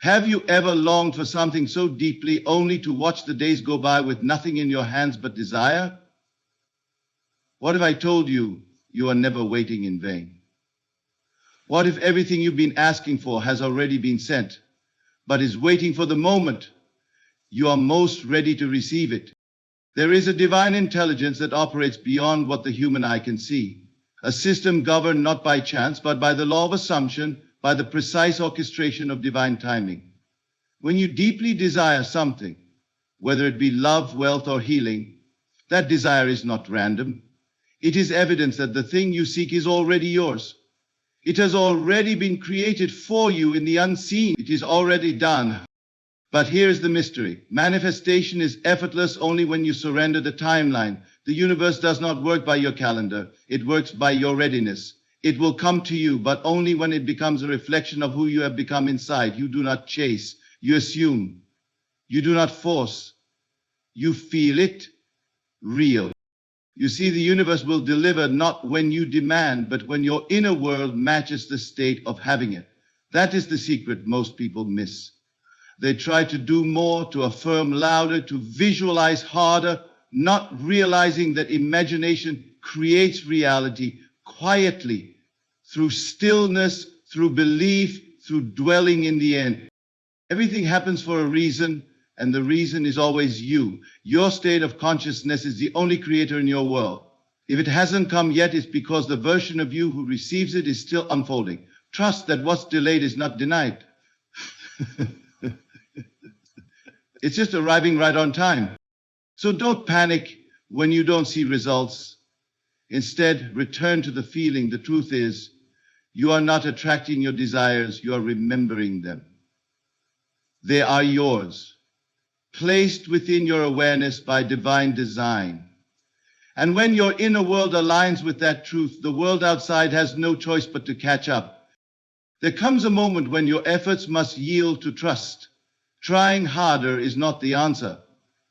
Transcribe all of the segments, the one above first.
Have you ever longed for something so deeply only to watch the days go by with nothing in your hands but desire? What if I told you you are never waiting in vain? What if everything you've been asking for has already been sent, but is waiting for the moment you are most ready to receive it? There is a divine intelligence that operates beyond what the human eye can see, a system governed not by chance, but by the law of assumption, by the precise orchestration of divine timing. When you deeply desire something, whether it be love, wealth, or healing, that desire is not random. It is evidence that the thing you seek is already yours. It has already been created for you in the unseen. It is already done. But here's the mystery. Manifestation is effortless only when you surrender the timeline. The universe does not work by your calendar. It works by your readiness. It will come to you, but only when it becomes a reflection of who you have become inside. You do not chase. You assume. You do not force. You feel it real. You see, the universe will deliver not when you demand, but when your inner world matches the state of having it. That is the secret most people miss. They try to do more, to affirm louder, to visualize harder, not realizing that imagination creates reality quietly, through stillness, through belief, through dwelling in the end. Everything happens for a reason, and the reason is always you. Your state of consciousness is the only creator in your world. If it hasn't come yet, it's because the version of you who receives it is still unfolding. Trust that what's delayed is not denied. It's just arriving right on time. So don't panic when you don't see results. Instead, return to the feeling. The truth is, you are not attracting your desires, you are remembering them. They are yours, placed within your awareness by divine design. And when your inner world aligns with that truth, the world outside has no choice but to catch up. There comes a moment when your efforts must yield to trust. Trying harder is not the answer.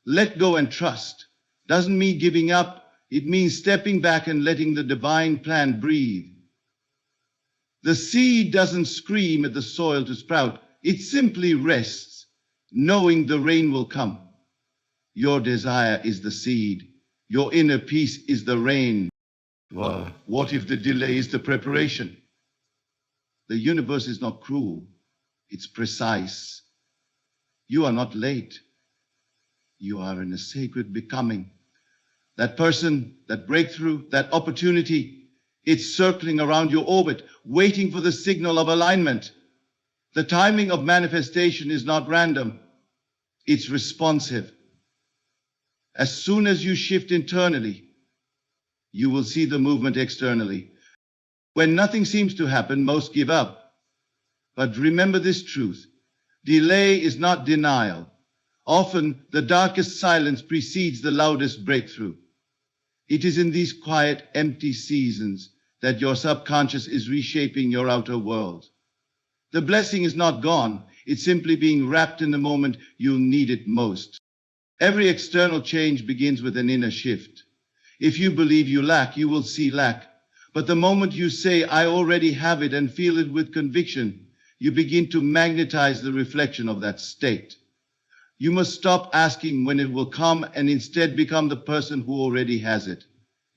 Let go and trust. Doesn't mean giving up. It means stepping back and letting the divine plan breathe. The seed doesn't scream at the soil to sprout. It simply rests, knowing the rain will come. Your desire is the seed. Your inner peace is the rain. Well, what if the delay is the preparation? The universe is not cruel. It's precise. You are not late. You are in a sacred becoming. That person, that breakthrough, that opportunity, it's circling around your orbit, waiting for the signal of alignment. The timing of manifestation is not random. It's responsive. As soon as you shift internally, you will see the movement externally. When nothing seems to happen, most give up. But remember this truth. Delay is not denial. Often, the darkest silence precedes the loudest breakthrough. It is in these quiet, empty seasons that your subconscious is reshaping your outer world. The blessing is not gone. It's simply being wrapped in the moment you'll need it most. Every external change begins with an inner shift. If you believe you lack, you will see lack. But the moment you say, I already have it, and feel it with conviction, you begin to magnetize the reflection of that state. You must stop asking when it will come and instead become the person who already has it.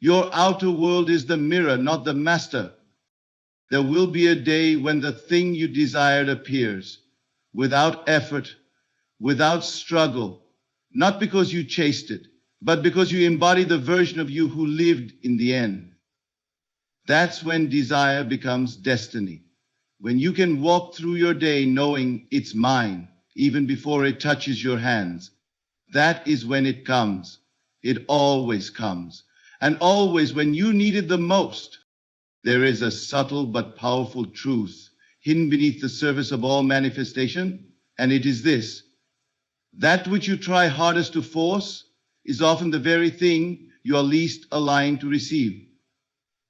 Your outer world is the mirror, not the master. There will be a day when the thing you desired appears, without effort, without struggle, not because you chased it, but because you embody the version of you who lived in the end. That's when desire becomes destiny. When you can walk through your day knowing it's mine, even before it touches your hands. That is when it comes. It always comes. And always when you need it the most. There is a subtle but powerful truth hidden beneath the surface of all manifestation, and it is this. That which you try hardest to force is often the very thing you are least aligned to receive.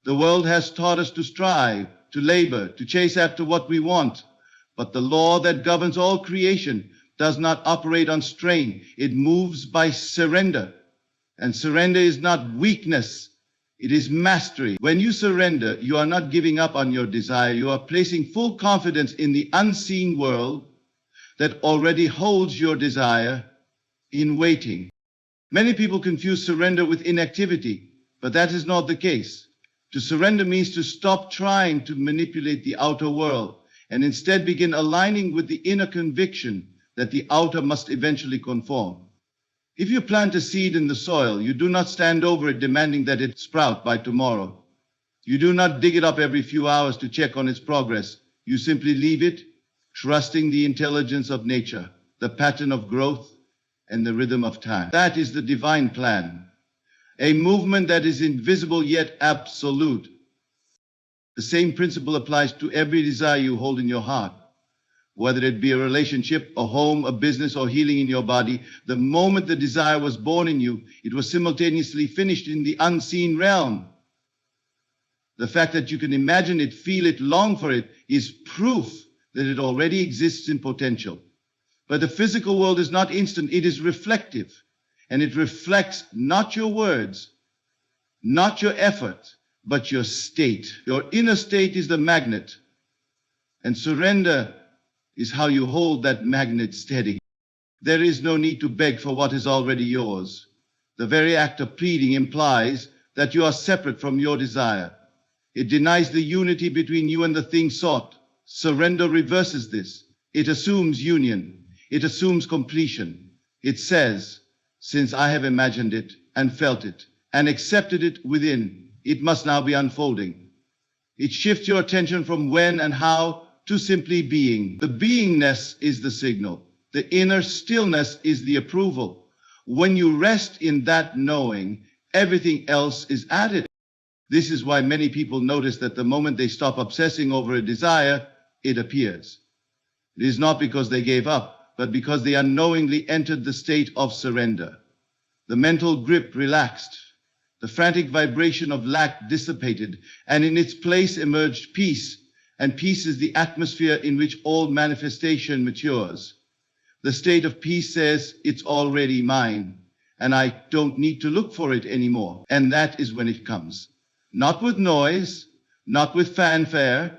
The world has taught us to strive, to labor, to chase after what we want. But the law that governs all creation does not operate on strain. It moves by surrender. And surrender is not weakness. It is mastery. When you surrender, you are not giving up on your desire. You are placing full confidence in the unseen world, that already holds your desire in waiting. Many people confuse surrender with inactivity, but that is not the case. To surrender means to stop trying to manipulate the outer world and instead begin aligning with the inner conviction that the outer must eventually conform. If you plant a seed in the soil, you do not stand over it demanding that it sprout by tomorrow. You do not dig it up every few hours to check on its progress. You simply leave it, trusting the intelligence of nature, the pattern of growth, and the rhythm of time. That is the divine plan, a movement that is invisible yet absolute. The same principle applies to every desire you hold in your heart. Whether it be a relationship, a home, a business, or healing in your body, the moment the desire was born in you, it was simultaneously finished in the unseen realm. The fact that you can imagine it, feel it, long for it, is proof that it already exists in potential. But the physical world is not instant, it is reflective. And it reflects not your words, not your effort, but your state. Your inner state is the magnet. And surrender is how you hold that magnet steady. There is no need to beg for what is already yours. The very act of pleading implies that you are separate from your desire. It denies the unity between you and the thing sought. Surrender reverses this. It assumes union. It assumes completion. It says, since I have imagined it and felt it and accepted it within, it must now be unfolding. It shifts your attention from when and how to simply being. The beingness is the signal. The inner stillness is the approval. When you rest in that knowing, everything else is added. This is why many people notice that the moment they stop obsessing over a desire, it appears. It is not because they gave up, but because they unknowingly entered the state of surrender. The mental grip relaxed. The frantic vibration of lack dissipated, and in its place emerged peace. And peace is the atmosphere in which all manifestation matures. The state of peace says, it's already mine, and I don't need to look for it anymore. And that is when it comes. Not with noise, not with fanfare,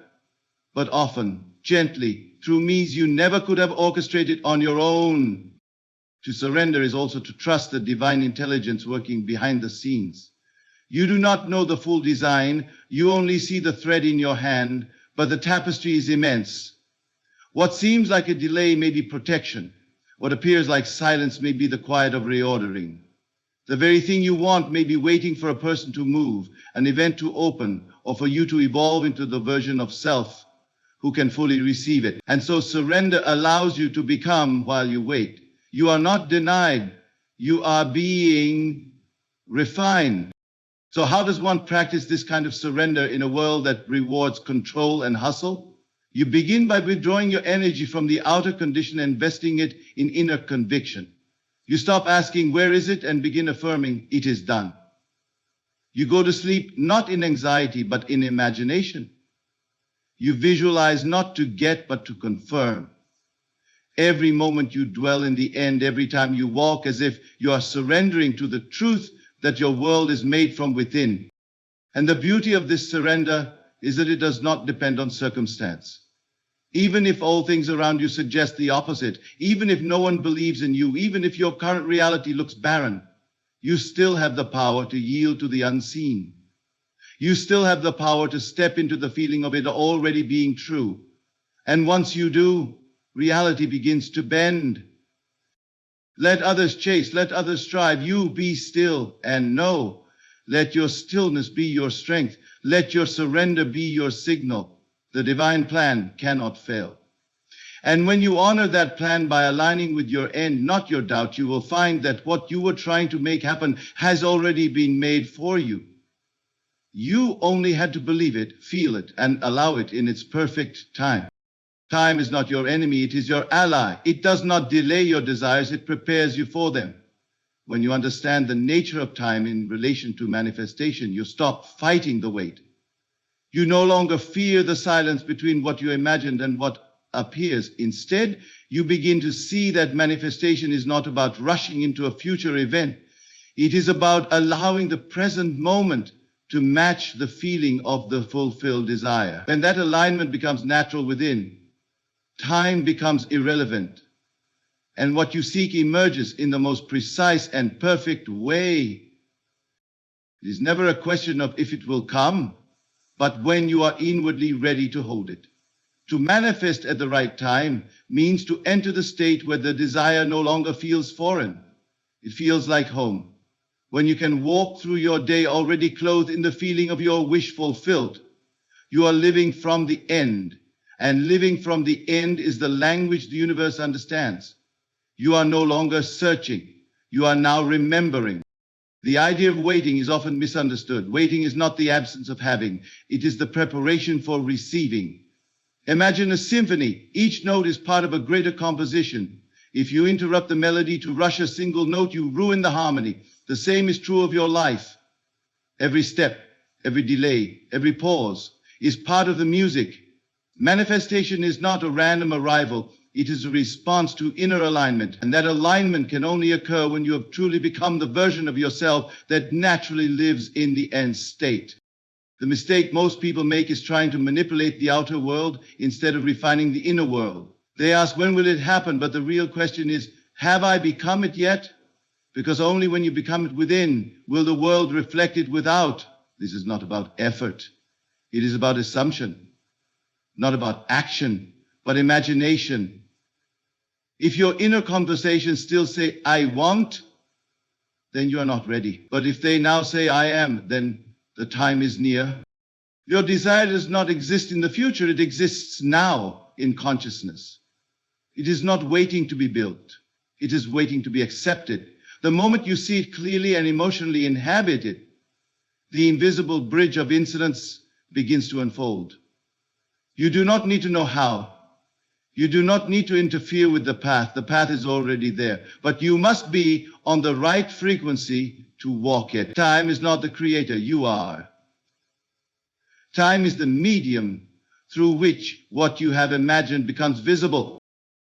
but often, gently, through means you never could have orchestrated on your own. To surrender is also to trust the divine intelligence working behind the scenes. You do not know the full design, you only see the thread in your hand, but the tapestry is immense. What seems like a delay may be protection. What appears like silence may be the quiet of reordering. The very thing you want may be waiting for a person to move, an event to open, or for you to evolve into the version of self who can fully receive it. And so surrender allows you to become while you wait. You are not denied. You are being refined. So how does one practice this kind of surrender in a world that rewards control and hustle? You begin by withdrawing your energy from the outer condition and investing it in inner conviction. You stop asking, where is it? And begin affirming, it is done. You go to sleep not in anxiety, but in imagination. You visualize not to get, but to confirm. Every moment you dwell in the end, every time you walk as if you are surrendering to the truth that your world is made from within. And the beauty of this surrender is that it does not depend on circumstance. Even if all things around you suggest the opposite, even if no one believes in you, even if your current reality looks barren, you still have the power to yield to the unseen. You still have the power to step into the feeling of it already being true. And once you do, reality begins to bend. Let others chase, let others strive. You be still and know. Let your stillness be your strength. Let your surrender be your signal. The divine plan cannot fail. And when you honor that plan by aligning with your end, not your doubt, you will find that what you were trying to make happen has already been made for you. You only had to believe it, feel it, and allow it in its perfect time. Time is not your enemy, it is your ally. It does not delay your desires, it prepares you for them. When you understand the nature of time in relation to manifestation, you stop fighting the wait. You no longer fear the silence between what you imagined and what appears. Instead, you begin to see that manifestation is not about rushing into a future event. It is about allowing the present moment to match the feeling of the fulfilled desire. When that alignment becomes natural within, time becomes irrelevant. and what you seek emerges in the most precise and perfect way. It is never a question of if it will come, but when you are inwardly ready to hold it. To manifest at the right time means to enter the state where the desire no longer feels foreign. It feels like home. When you can walk through your day already clothed in the feeling of your wish fulfilled, you are living from the end. And living from the end is the language the universe understands. You are no longer searching. You are now remembering. The idea of waiting is often misunderstood. Waiting is not the absence of having. It is the preparation for receiving. Imagine a symphony. Each note is part of a greater composition. If you interrupt the melody to rush a single note, you ruin the harmony. The same is true of your life. Every step, every delay, every pause is part of the music. Manifestation is not a random arrival. It is a response to inner alignment. And that alignment can only occur when you have truly become the version of yourself that naturally lives in the end state. The mistake most people make is trying to manipulate the outer world instead of refining the inner world. They ask, when will it happen? But the real question is, have I become it yet? Because only when you become it within will the world reflect it without. This is not about effort. It is about assumption, not about action, but imagination. If your inner conversations still say, I want, then you are not ready. But if they now say, I am, then the time is near. Your desire does not exist in the future. It exists now in consciousness. It is not waiting to be built. It is waiting to be accepted. The moment you see it clearly and emotionally inhabit it, the invisible bridge of incidents begins to unfold. You do not need to know how. You do not need to interfere with the path. The path is already there. But you must be on the right frequency to walk it. Time is not the creator. You are. Time is the medium through which what you have imagined becomes visible.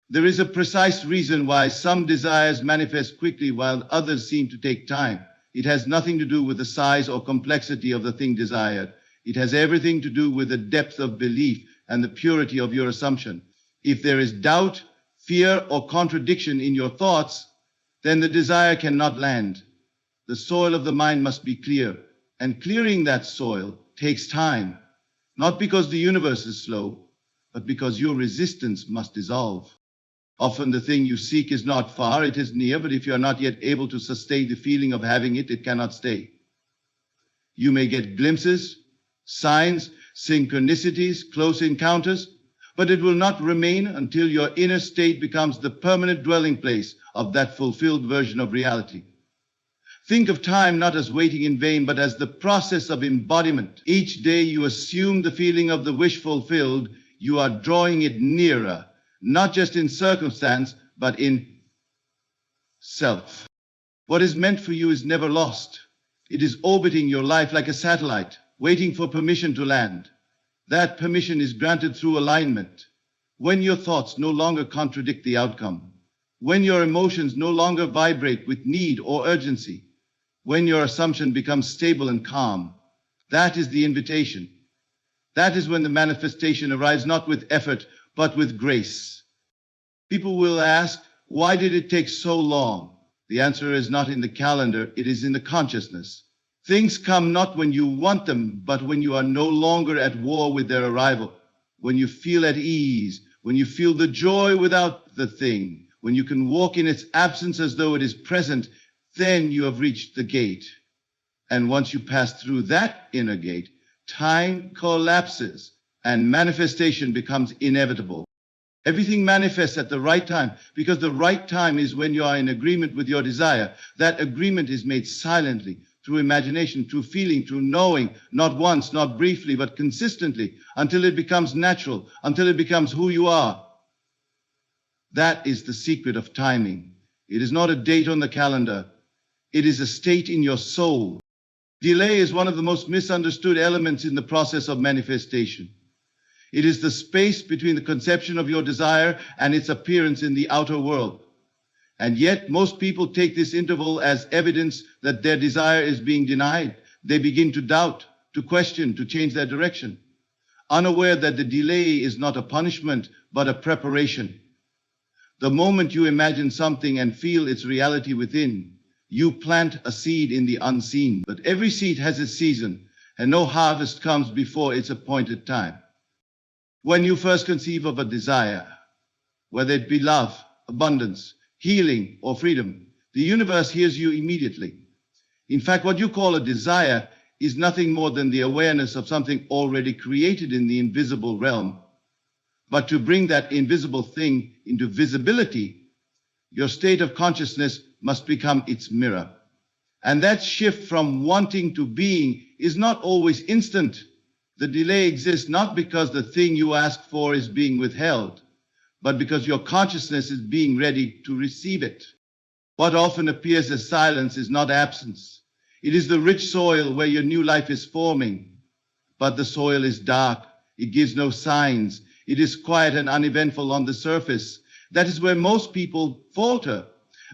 There is a precise reason why some desires manifest quickly while others seem to take time. It has nothing to do with the size or complexity of the thing desired. It has everything to do with the depth of belief and the purity of your assumption. If there is doubt, fear, or contradiction in your thoughts, then the desire cannot land. The soil of the mind must be clear, and clearing that soil takes time, not because the universe is slow, but because your resistance must dissolve. Often the thing you seek is not far, it is near, but if you are not yet able to sustain the feeling of having it, it cannot stay. You may get glimpses, signs, synchronicities, close encounters, but it will not remain until your inner state becomes the permanent dwelling place of that fulfilled version of reality. Think of time not as waiting in vain, but as the process of embodiment. Each day you assume the feeling of the wish fulfilled, you are drawing it nearer, not just in circumstance, but in self. What is meant for you is never lost. It is orbiting your life like a satellite, waiting for permission to land. That permission is granted through alignment. When your thoughts no longer contradict the outcome, when your emotions no longer vibrate with need or urgency, when your assumption becomes stable and calm, that is the invitation. That is when the manifestation arrives not with effort, but with grace. People will ask, why did it take so long? The answer is not in the calendar, it is in the consciousness. Things come not when you want them, but when you are no longer at war with their arrival. When you feel at ease, when you feel the joy without the thing, when you can walk in its absence as though it is present, then you have reached the gate. And once you pass through that inner gate, time collapses and manifestation becomes inevitable. Everything manifests at the right time, because the right time is when you are in agreement with your desire. That agreement is made silently, through imagination, through feeling, through knowing, not once, not briefly, but consistently, until it becomes natural, until it becomes who you are. That is the secret of timing. It is not a date on the calendar. It is a state in your soul. Delay is one of the most misunderstood elements in the process of manifestation. It is the space between the conception of your desire and its appearance in the outer world. And yet, most people take this interval as evidence that their desire is being denied. They begin to doubt, to question, to change their direction, unaware that the delay is not a punishment, but a preparation. The moment you imagine something and feel its reality within, you plant a seed in the unseen. But every seed has its season, and no harvest comes before its appointed time. When you first conceive of a desire, whether it be love, abundance, healing, or freedom, the universe hears you immediately. In fact, what you call a desire is nothing more than the awareness of something already created in the invisible realm. But to bring that invisible thing into visibility, your state of consciousness must become its mirror. And that shift from wanting to being is not always instant. The delay exists not because the thing you ask for is being withheld, but because your consciousness is being ready to receive it. What often appears as silence is not absence. It is the rich soil where your new life is forming. But the soil is dark. It gives no signs. It is quiet and uneventful on the surface. That is where most people falter.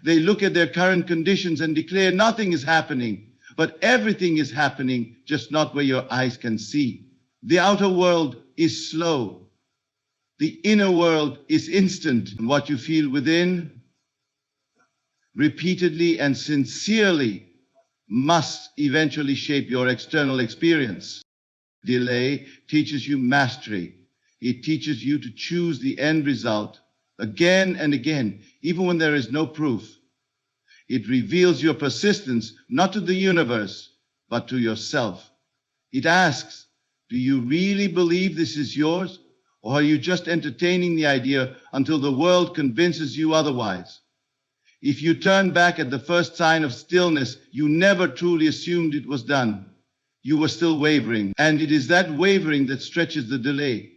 They look at their current conditions and declare nothing is happening, but everything is happening, just not where your eyes can see. The outer world is slow. The inner world is instant. And what you feel within, repeatedly and sincerely, must eventually shape your external experience. Delay teaches you mastery. It teaches you to choose the end result again and again, even when there is no proof. It reveals your persistence not to the universe, but to yourself. It asks, do you really believe this is yours? Or are you just entertaining the idea until the world convinces you otherwise? If you turn back at the first sign of stillness, you never truly assumed it was done. You were still wavering, and it is that wavering that stretches the delay,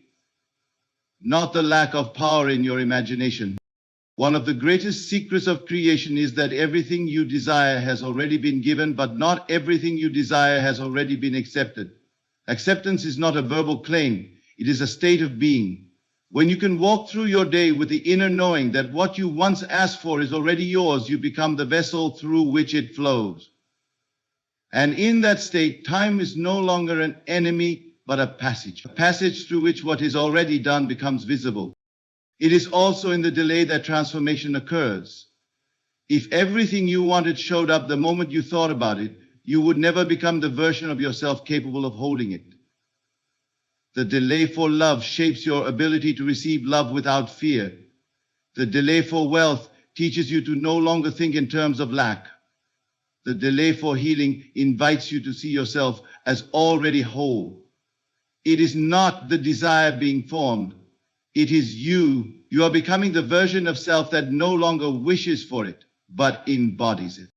not the lack of power in your imagination. One of the greatest secrets of creation is that everything you desire has already been given, but not everything you desire has already been accepted. Acceptance is not a verbal claim. It is a state of being. When you can walk through your day with the inner knowing that what you once asked for is already yours, you become the vessel through which it flows. And in that state, time is no longer an enemy, but a passage through which what is already done becomes visible. It is also in the delay that transformation occurs. If everything you wanted showed up the moment you thought about it, you would never become the version of yourself capable of holding it. The delay for love shapes your ability to receive love without fear. The delay for wealth teaches you to no longer think in terms of lack. The delay for healing invites you to see yourself as already whole. It is not the desire being formed. It is you. You are becoming the version of self that no longer wishes for it, but embodies it.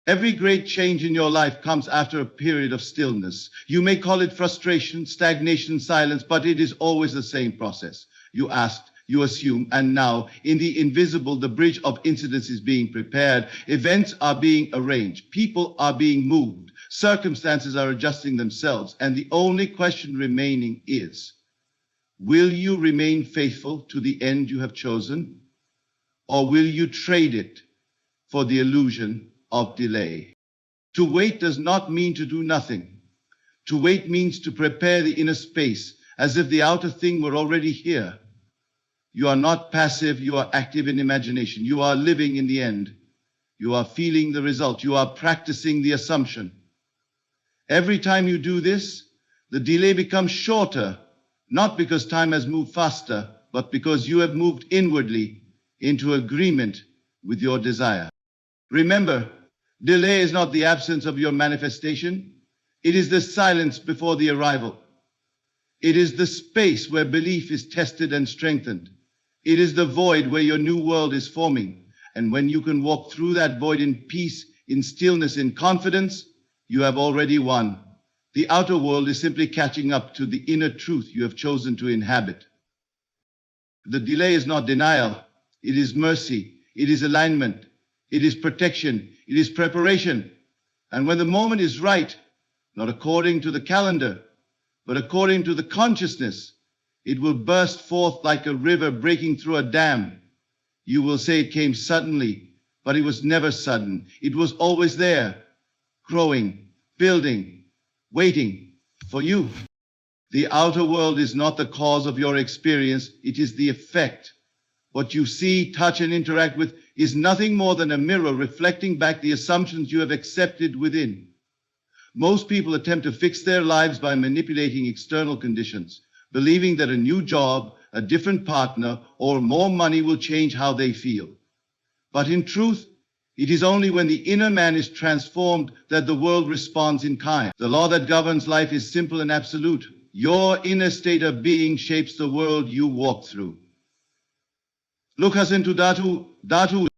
Every great change in your life comes after a period of stillness. You may call it frustration, stagnation, silence, but it is always the same process. You asked, you assume, and now, in the invisible, the bridge of incidents is being prepared. Events are being arranged. People are being moved. Circumstances are adjusting themselves. And the only question remaining is, will you remain faithful to the end you have chosen? Or will you trade it for the illusion of delay? To wait does not mean to do nothing. To wait means to prepare the inner space as if the outer thing were already here. You are not passive, you are active in imagination. You are living in the end. You are feeling the result. You are practicing the assumption. Every time you do this, the delay becomes shorter, not because time has moved faster, but because you have moved inwardly into agreement with your desire. Remember, delay is not the absence of your manifestation. It is the silence before the arrival. It is the space where belief is tested and strengthened. It is the void where your new world is forming. And when you can walk through that void in peace, in stillness, in confidence, you have already won. The outer world is simply catching up to the inner truth you have chosen to inhabit. The delay is not denial. It is mercy. It is alignment. It is protection. It is preparation. And when the moment is right, not according to the calendar, but according to the consciousness, it will burst forth like a river breaking through a dam. You will say it came suddenly, but it was never sudden. It was always there, growing, building, waiting for you. The outer world is not the cause of your experience. It is the effect. What you see, touch, and interact with is nothing more than a mirror reflecting back the assumptions you have accepted within. Most people attempt to fix their lives by manipulating external conditions, believing that a new job, a different partner, or more money will change how they feel. But in truth, it is only when the inner man is transformed that the world responds in kind. The law that governs life is simple and absolute. Your inner state of being shapes the world you walk through. Look us into Dhatu.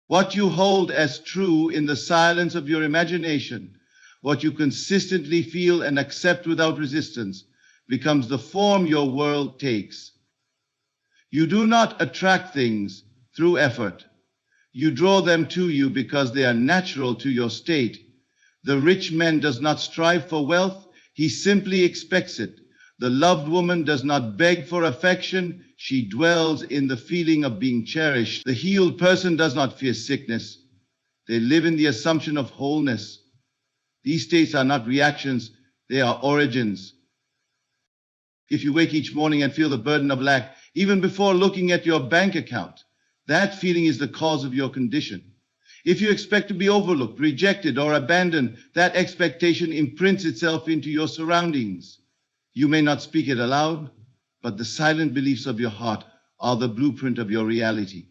What you hold as true in the silence of your imagination, what you consistently feel and accept without resistance, becomes the form your world takes. You do not attract things through effort. You draw them to you because they are natural to your state. The rich man does not strive for wealth, he simply expects it. The loved woman does not beg for affection, she dwells in the feeling of being cherished. The healed person does not fear sickness, they live in the assumption of wholeness. These states are not reactions, they are origins. If you wake each morning and feel the burden of lack, even before looking at your bank account, that feeling is the cause of your condition. If you expect to be overlooked, rejected, or abandoned, that expectation imprints itself into your surroundings. You may not speak it aloud, but the silent beliefs of your heart are the blueprint of your reality.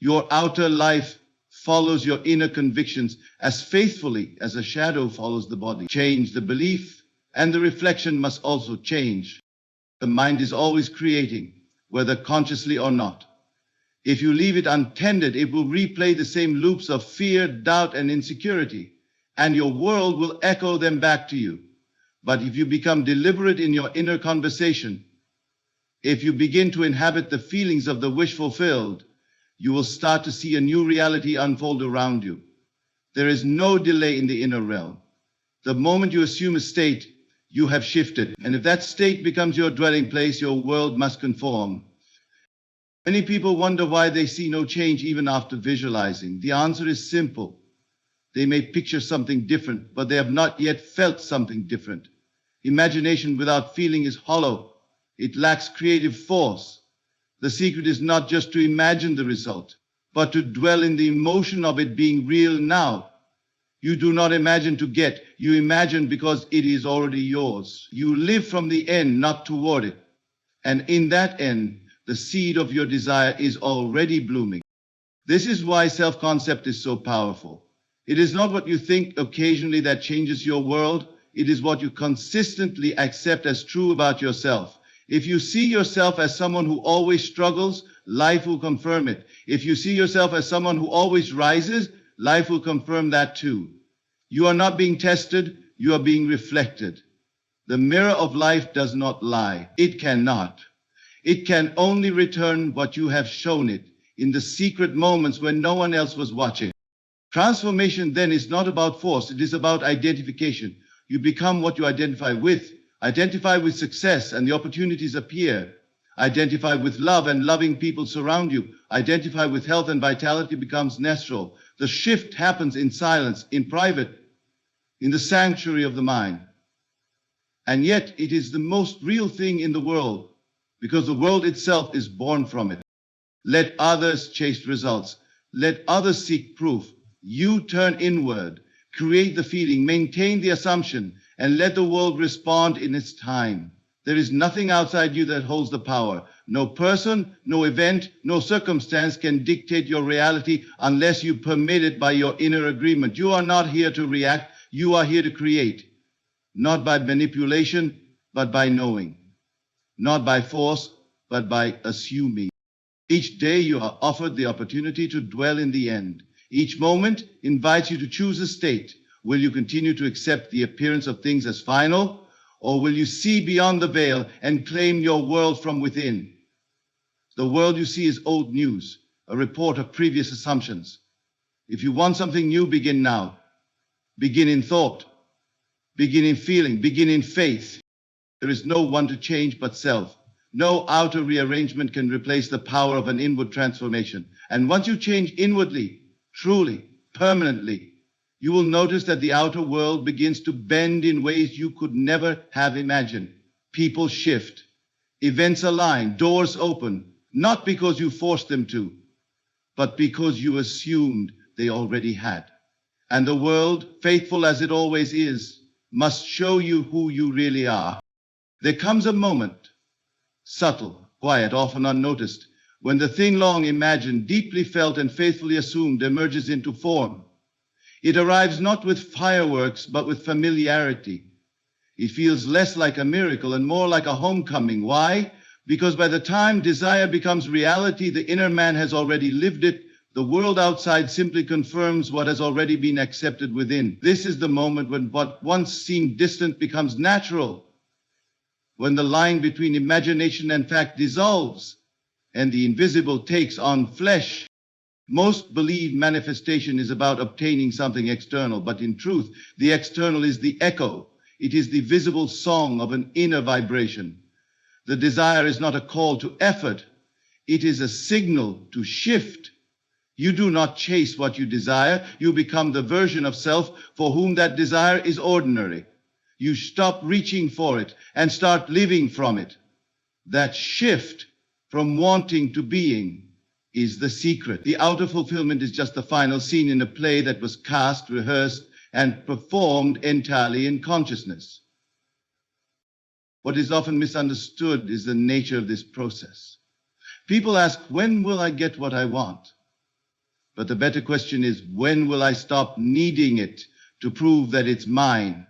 Your outer life follows your inner convictions as faithfully as a shadow follows the body. Change the belief, and the reflection must also change. The mind is always creating, whether consciously or not. If you leave it untended, it will replay the same loops of fear, doubt, and insecurity, and your world will echo them back to you. But if you become deliberate in your inner conversation, if you begin to inhabit the feelings of the wish fulfilled, you will start to see a new reality unfold around you. There is no delay in the inner realm. The moment you assume a state, you have shifted. And if that state becomes your dwelling place, your world must conform. Many people wonder why they see no change even after visualizing. The answer is simple. They may picture something different, but they have not yet felt something different. Imagination without feeling is hollow. It lacks creative force. The secret is not just to imagine the result, but to dwell in the emotion of it being real now. You do not imagine to get, you imagine because it is already yours. You live from the end, not toward it. And in that end, the seed of your desire is already blooming. This is why self-concept is so powerful. It is not what you think occasionally that changes your world. It is what you consistently accept as true about yourself. If you see yourself as someone who always struggles, life will confirm it. If you see yourself as someone who always rises, life will confirm that too. You are not being tested, you are being reflected. The mirror of life does not lie. It cannot. It can only return what you have shown it in the secret moments when no one else was watching. Transformation then is not about force, it is about identification. You become what you identify with. Identify with success and the opportunities appear. Identify with love and loving people surround you. Identify with health and vitality becomes natural. The shift happens in silence, in private, in the sanctuary of the mind. And yet it is the most real thing in the world, because the world itself is born from it. Let others chase results. Let others seek proof. You turn inward, create the feeling, maintain the assumption, and let the world respond in its time. There is nothing outside you that holds the power. No person, no event, no circumstance can dictate your reality unless you permit it by your inner agreement. You are not here to react. You are here to create. Not by manipulation, but by knowing. Not by force, but by assuming. Each day you are offered the opportunity to dwell in the end. Each moment invites you to choose a state. Will you continue to accept the appearance of things as final, or will you see beyond the veil and claim your world from within? The world you see is old news, a report of previous assumptions. If you want something new, begin now. Begin in thought. Begin in feeling. Begin in faith. There is no one to change but self. No outer rearrangement can replace the power of an inward transformation. And once you change inwardly, truly, permanently, you will notice that the outer world begins to bend in ways you could never have imagined. People shift. Events align. Doors open. not because you forced them to, but because you assumed they already had. And the world, faithful as it always is, must show you who you really are. There comes a moment, subtle, quiet, often unnoticed, when the thing long imagined, deeply felt, and faithfully assumed emerges into form. It arrives not with fireworks, but with familiarity. It feels less like a miracle and more like a homecoming. Why? Because by the time desire becomes reality, the inner man has already lived it. The world outside simply confirms what has already been accepted within. This is the moment when what once seemed distant becomes natural, when the line between imagination and fact dissolves, and the invisible takes on flesh. Most believe manifestation is about obtaining something external, but in truth, the external is the echo. It is the visible song of an inner vibration. The desire is not a call to effort. It is a signal to shift. You do not chase what you desire. You become the version of self for whom that desire is ordinary. You stop reaching for it and start living from it. That shift from wanting to being is the secret. The outer fulfillment is just the final scene in a play that was cast, rehearsed, and performed entirely in consciousness. What is often misunderstood is the nature of this process. People ask, when will I get what I want? But the better question is, when will I stop needing it to prove that it's mine?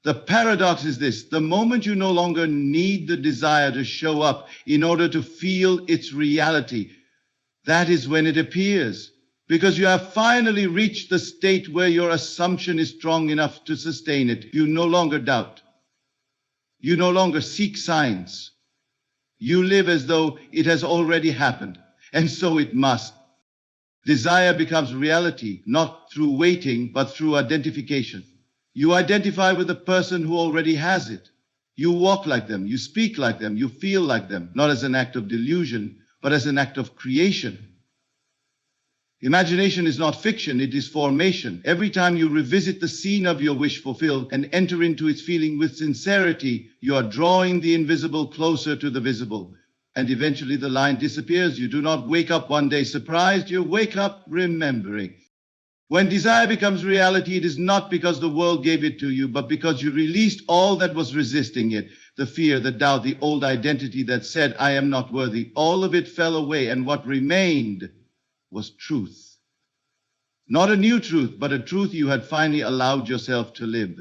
The paradox is this: the moment you no longer need the desire to show up in order to feel its reality, that is when it appears, because you have finally reached the state where your assumption is strong enough to sustain it. You no longer doubt. You no longer seek signs. You live as though it has already happened, and so it must. Desire becomes reality, not through waiting, but through identification. You identify with the person who already has it. You walk like them, you speak like them, you feel like them, not as an act of delusion, but as an act of creation. Imagination is not fiction, it is formation. Every time you revisit the scene of your wish fulfilled and enter into its feeling with sincerity, you are drawing the invisible closer to the visible. And eventually the line disappears. You do not wake up one day surprised, you wake up remembering. When desire becomes reality, it is not because the world gave it to you, but because you released all that was resisting it. The fear, the doubt, the old identity that said, I am not worthy. All of it fell away, and what remained was truth. Not a new truth, but a truth you had finally allowed yourself to live.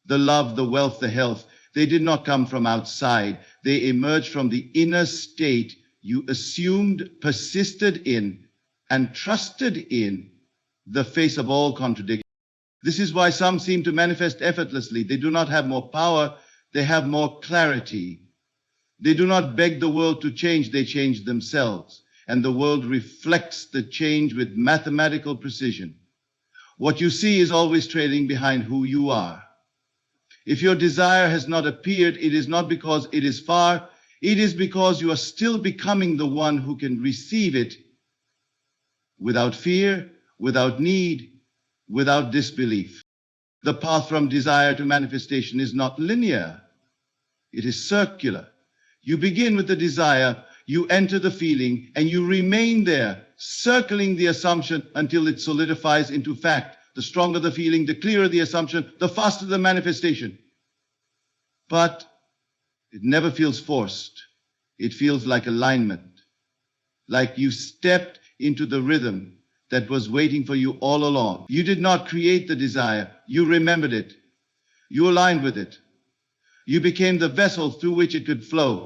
The love, the wealth, the health, they did not come from outside. They emerged from the inner state you assumed, persisted in, and trusted in the face of all contradiction. This is why some seem to manifest effortlessly. They do not have more power, they have more clarity. They do not beg the world to change, they change themselves. And the world reflects the change with mathematical precision. What you see is always trailing behind who you are. If your desire has not appeared, it is not because it is far, it is because you are still becoming the one who can receive it without fear, without need, without disbelief. The path from desire to manifestation is not linear. It is circular. You begin with the desire, you enter the feeling, and you remain there, circling the assumption until it solidifies into fact. The stronger the feeling, the clearer the assumption, the faster the manifestation. But it never feels forced. It feels like alignment, like you stepped into the rhythm that was waiting for you all along. You did not create the desire. You remembered it. You aligned with it. You became the vessel through which it could flow.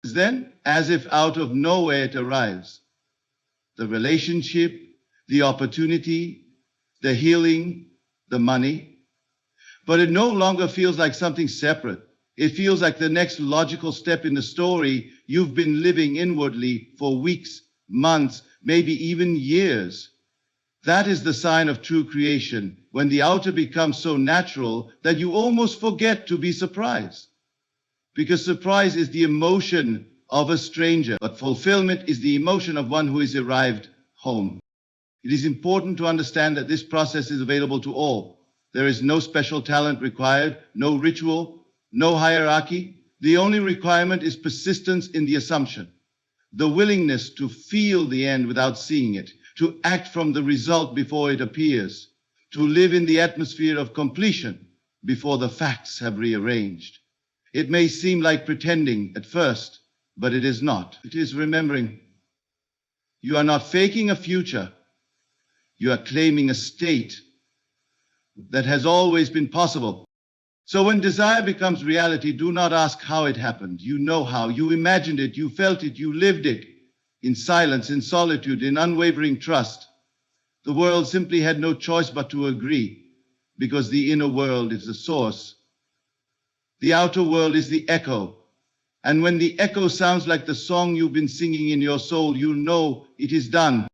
Then, as if out of nowhere, it arrives. The relationship, the opportunity, the healing, the money. But it no longer feels like something separate. It feels like the next logical step in the story you've been living inwardly for weeks, months, maybe even years. That is the sign of true creation, when the outer becomes so natural that you almost forget to be surprised. Because surprise is the emotion of a stranger, but fulfillment is the emotion of one who is arrived home. It is important to understand that this process is available to all. There is no special talent required, no ritual, no hierarchy. The only requirement is persistence in the assumption. the willingness to feel the end without seeing it, to act from the result before it appears, to live in the atmosphere of completion before the facts have rearranged. It may seem like pretending at first, but it is not. It is remembering. You are not faking a future. You are claiming a state that has always been possible. So when desire becomes reality, do not ask how it happened. You know how. You imagined it. You felt it. You lived it. In silence, in solitude, in unwavering trust. The world simply had no choice but to agree, because the inner world is the source. The outer world is the echo. And when the echo sounds like the song you've been singing in your soul, you know it is done.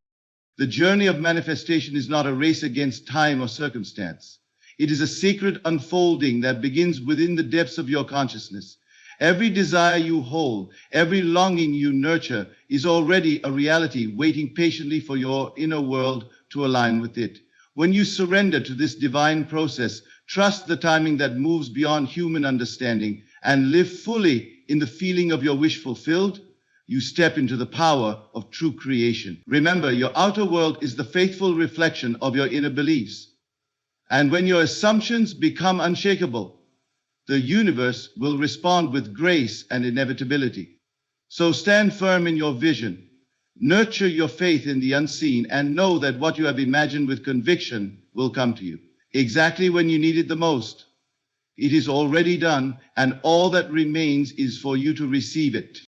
The journey of manifestation is not a race against time or circumstance. It is a sacred unfolding that begins within the depths of your consciousness. Every desire you hold, every longing you nurture is already a reality waiting patiently for your inner world to align with it. When you surrender to this divine process, trust the timing that moves beyond human understanding, and live fully in the feeling of your wish fulfilled, you step into the power of true creation. Remember, your outer world is the faithful reflection of your inner beliefs. And when your assumptions become unshakable, the universe will respond with grace and inevitability. So stand firm in your vision, nurture your faith in the unseen, and know that what you have imagined with conviction will come to you exactly when you need it the most. It is already done, and all that remains is for you to receive it.